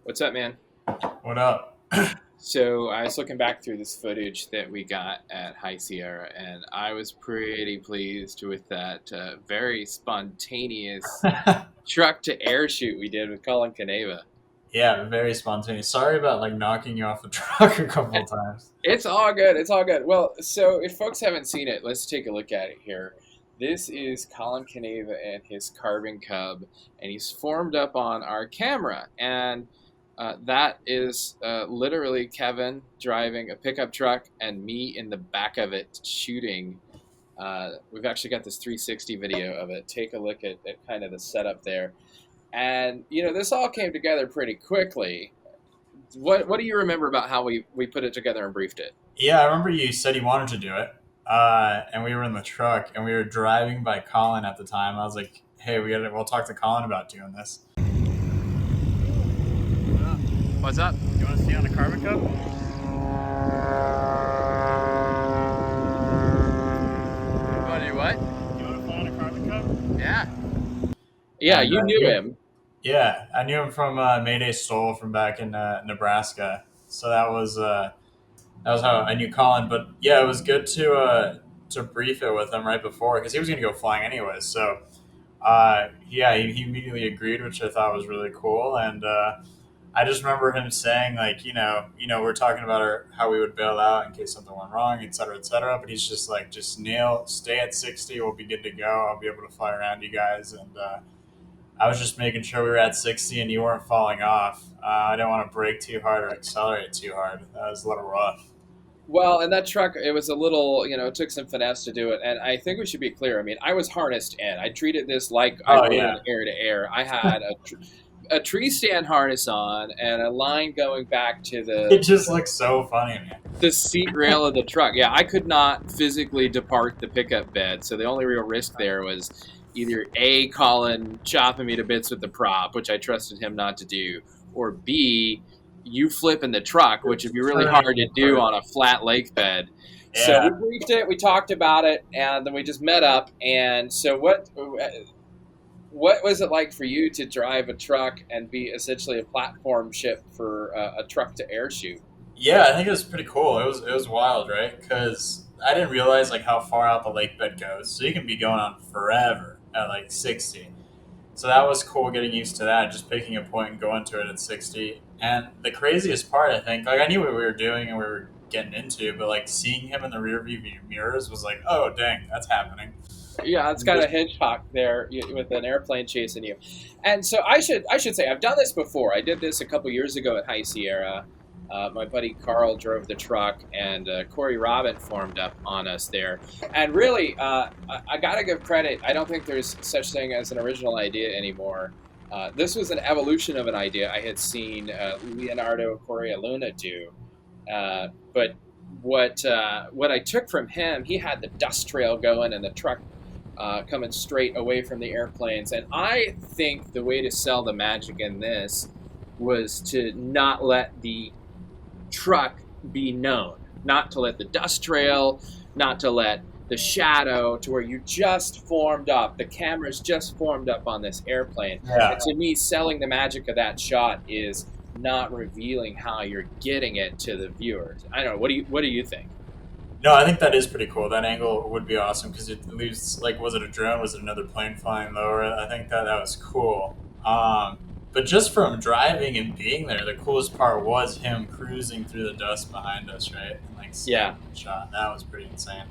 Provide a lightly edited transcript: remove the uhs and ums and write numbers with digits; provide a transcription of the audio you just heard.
What's up, man? What up? So I was looking back through this footage that we got at High Sierra, and I was pretty pleased with that very spontaneous truck to air shoot we did with Colin Caneva. Yeah, very spontaneous. Sorry about like knocking you off the truck a couple of times. It's all good. It's all good. Well, so if folks haven't seen it, let's take a look at it here. This is Colin Caneva and his Carbon Cub, and he's formed up on our camera. And that is literally Kevin driving a pickup truck and me in the back of it shooting. We've actually got this 360 video of it. Take a look at kind of the setup there. And, this all came together pretty quickly. What do you remember about how we put it together and briefed it? Yeah, I remember you said you wanted to do it, and we were in the truck and we were driving by Colin at the time. I was like, "Hey, we'll talk to Colin about doing this." What's up? You want to see on a carbon cup? Want to do what? You want to fly on a carbon cup? Yeah. Yeah, you knew him. Yeah, I knew him from Mayday Stoll from back in Nebraska. So that was how I knew Colin. But yeah, it was good to brief it with him right before because he was going to go flying anyways. So yeah, he immediately agreed, which I thought was really cool. And I just remember him saying like, we're talking about how we would bail out in case something went wrong, et cetera, et cetera. But he's just like, stay at 60. We'll be good to go. I'll be able to fly around you guys. And I was just making sure we were at 60 and you weren't falling off. I didn't want to brake too hard or accelerate too hard. That was a little rough. Well, and that truck, it was a little, it took some finesse to do it. And I think we should be clear. I mean, I was harnessed in. I treated this like I Oh would yeah, an air to air. I had a tree stand harness on and a line going back to it just looks so funny, man. the seat rail of the truck. Yeah, I could not physically depart the pickup bed. So the only real risk there was either A, Colin chopping me to bits with the prop, which I trusted him not to do, or B, you flipping the truck, which would be really hard to do on a flat lake bed. So we Yeah. briefed it, we talked about it, and then we just met up. And so what was it like for you to drive a truck and be essentially a platform ship for a truck to air shoot? Yeah, I think it was pretty cool. It was wild, right? Because I didn't realize like how far out the lake bed goes. So you can be going on forever at like 60. So that was cool getting used to that, just picking a point and going to it at 60. And the craziest part, I think, like I knew what we were doing and we were getting into, but like seeing him in the rear view mirrors was like, oh dang, that's happening. Yeah, it's got a hedgehog there with an airplane chasing you. And so I should say I've done this before. I did this a couple years ago at High Sierra. My buddy Carl drove the truck, and Corey Robin formed up on us there. And really, I got to give credit. I don't think there's such thing as an original idea anymore. This was an evolution of an idea I had seen Leonardo Correaluna do. But what I took from him, he had the dust trail going and the truck coming straight away from the airplanes. And I think the way to sell the magic in this was to not let the truck be known, not to let the dust trail, not to let the shadow, to where you just formed up, the camera's just formed up on this airplane. Yeah. And to me, selling the magic of that shot is not revealing how you're getting it to the viewers. I don't know. What do you think? No, I think that is pretty cool. That angle would be awesome because it leaves like, was it a drone? Was it another plane flying lower? I think that was cool. But just from driving and being there, the coolest part was him cruising through the dust behind us, right? And like seeing Yeah. the shot. That was pretty insane.